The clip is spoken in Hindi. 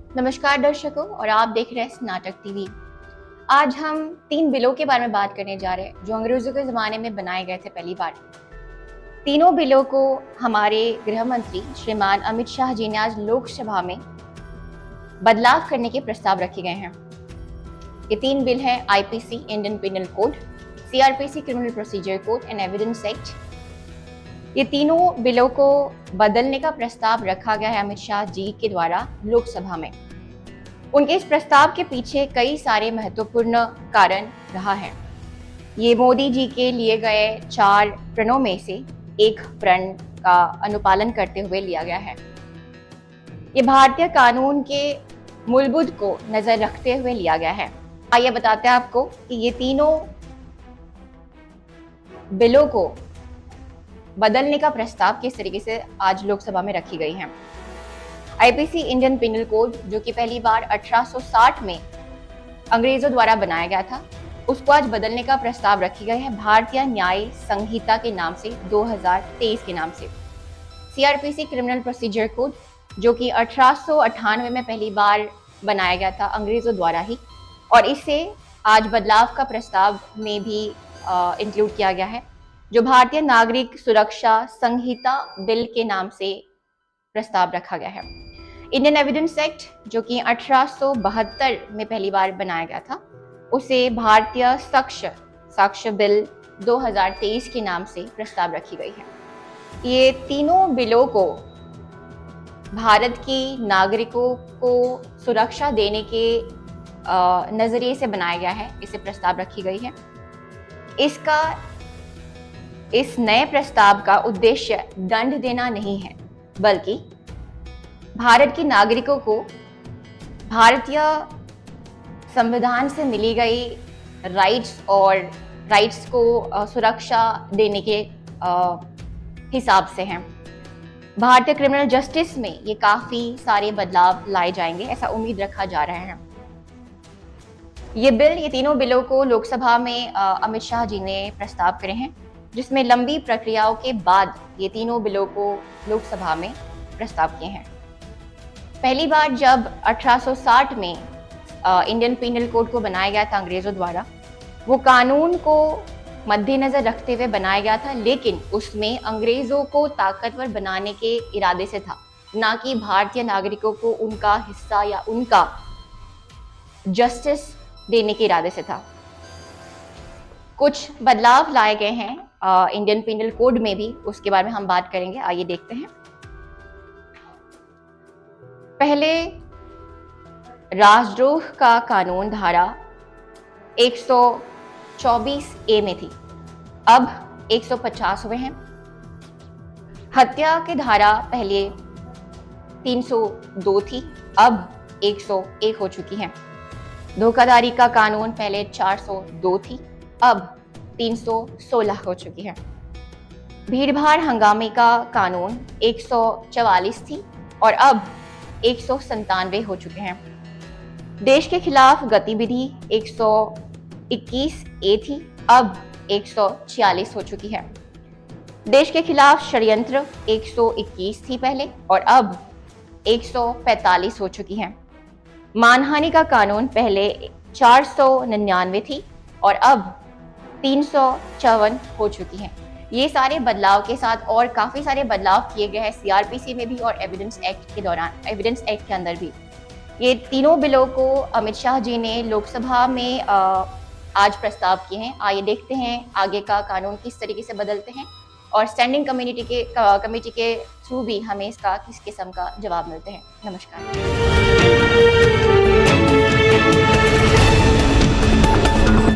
नमस्कार दर्शकों, और आप देख रहे हैं स्नातक टीवी। आज हम 3 बिलों के बारे में बात करने जा रहे हैं जो अंग्रेजों के ज़माने में बनाए गए थे पहली बार। तीनों बिलों को हमारे गृह मंत्री श्रीमान अमित शाह जी ने आज लोकसभा में बदलाव करने के प्रस्ताव रखे गए हैं। ये 3 बिल हैं IPC Indian penal code, CrPC criminal procedure code and evidence act. ये तीनों बिलों को बदलने का प्रस्ताव रखा गया है अमित शाह जी के द्वारा लोकसभा में। उनके इस प्रस्ताव के पीछे कई सारे महत्वपूर्ण कारण रहा है। ये मोदी जी के लिए गए 4 प्रणों में से एक प्रण का अनुपालन करते हुए लिया गया है। ये भारतीय कानून के मूलभूत को नजर रखते हुए लिया गया है। आइए बताते हैं आपको कि ये तीनों बिलों को बदलने का प्रस्ताव किस तरीके से आज लोकसभा में रखी गई है। आईपीसी इंडियन पिनल कोड, जो कि पहली बार 1860 में अंग्रेजों द्वारा बनाया गया था, उसको आज बदलने का प्रस्ताव रखी गई है भारतीय न्याय संहिता के नाम से, 2023 के नाम से। सीआरपीसी क्रिमिनल प्रोसीजर कोड, जो कि 1898 में पहली बार बनाया गया था अंग्रेजों द्वारा ही, और इसे आज बदलाव का प्रस्ताव में भी इंक्लूड किया गया है, जो भारतीय नागरिक सुरक्षा संहिता बिल के नाम से प्रस्ताव रखा गया है। इंडियन एविडेंस एक्ट, जो कि 1872 में पहली बार बनाया गया था, उसे भारतीय साक्ष्य बिल 2023 के नाम से प्रस्ताव रखी गई है। ये तीनों बिलों को भारत की नागरिकों को सुरक्षा देने के नजरिए से बनाया गया है, इसे प्रस्ताव रखी गई है। इस नए प्रस्ताव का उद्देश्य दंड देना नहीं है, बल्कि भारत के नागरिकों को भारतीय संविधान से मिली गई राइट्स को सुरक्षा देने के हिसाब से हैं। भारतीय क्रिमिनल जस्टिस में ये काफी सारे बदलाव लाए जाएंगे, ऐसा उम्मीद रखा जा रहा है। ये तीनों बिलों को लोकसभा में अमित शाह जी ने प्रस्ताव करे हैं, जिसमें लंबी प्रक्रियाओं के बाद ये तीनों बिलों को लोकसभा में प्रस्ताव किए हैं। पहली बार जब 1860 में इंडियन पिनल कोड को बनाया गया था अंग्रेजों द्वारा, वो कानून को मद्देनजर रखते हुए बनाया गया था, लेकिन उसमें अंग्रेजों को ताकतवर बनाने के इरादे से था, ना कि भारतीय नागरिकों को उनका हिस्सा या उनका जस्टिस देने के इरादे से था। कुछ बदलाव लाए गए हैं इंडियन पिनल कोड में भी, उसके बारे में हम बात करेंगे। आइए देखते हैं। पहले राजद्रोह का कानून धारा 124A में थी, अब 150 हुए हैं। हत्या की धारा पहले 302 थी, अब 101 हो चुकी है। धोखाधड़ी का कानून पहले 402 थी, अब 316 हो चुकी है। भीड़-भाड़ हंगामे का कानून 144 थी और अब 197 हो चुके हैं। देश के खिलाफ गतिविधि 121A थी, अब 146 हो चुकी है। देश के खिलाफ षड्यंत्र 121 थी पहले, और अब 145 हो चुकी है। मानहानि का कानून पहले 499 थी और अब 354 हो चुकी है। ये सारे बदलाव के साथ और काफी सारे बदलाव किए गए हैं सीआरपीसी में भी और एविडेंस एक्ट के अंदर भी। ये तीनों बिलों को अमित शाह जी ने लोकसभा में आज प्रस्ताव किए हैं। आइए देखते हैं आगे का कानून किस तरीके से बदलते हैं, और स्टैंडिंग कमेटी के थ्रू भी हमें इसका किस किस्म का जवाब मिलते हैं। नमस्कार।